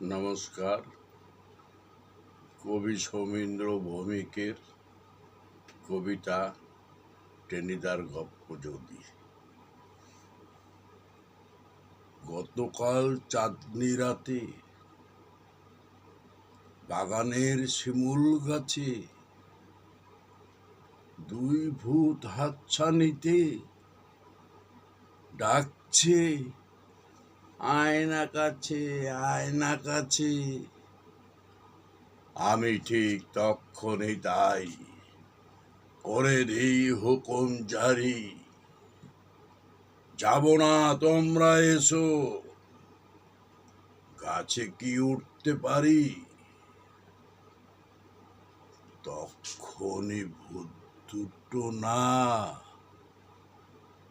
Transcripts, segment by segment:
নমস্কার। কবি সৌমেন্দ্র ভৌমিকের কবিতা টেনিদার গপ্প যদি। গতকাল চাঁদনি রাতে বাগানের শিমুল গাছে দুই ভূত হাতছানিতে ডাকছে, আয়না কাছে আয়না কাছে। আমি ঠিক তখনই তাই করে দিই হুকুম জারি, যাব না তোমরা এসো, গাছে কি উঠতে পারি। তখনই ভূত দুটো না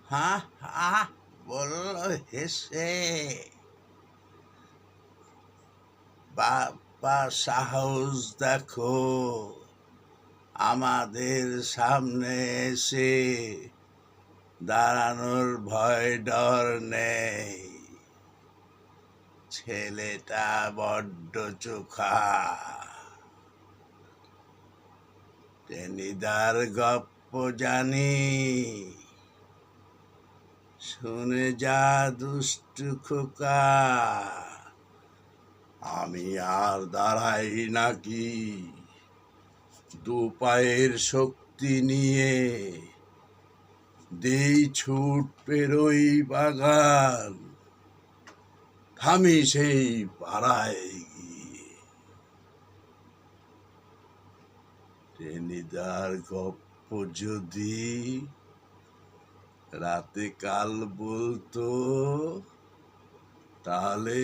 হা হা বলল হেসে, বাবা সাহস দেখো, আমাদের সামনে এসে দাঁড়ানোর ভয় ডর নেই। ছেলেটা বড্ড চোখা, টেনিদার গপ্প জানি, শুনে যা দুষ্টু খোকা। আমি আর দাঁড়াই নাকি, দু পায়ের শক্তি নিয়ে দেই ছুট পেরোই বাগান, থামি সেই পাড়ায় গিয়ে। টেনিদার গপ্প যদি রাতে কাল বলতো, তাহলে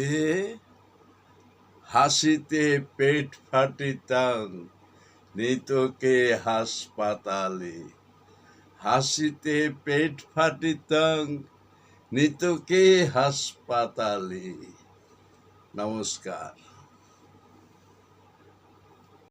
হাসিতে পেট ফাটিতাম, নিতকে হাসপাতালে। হাসিতে পেট ফাটিতাম, নিতকে হাসপাতালে। নমস্কার।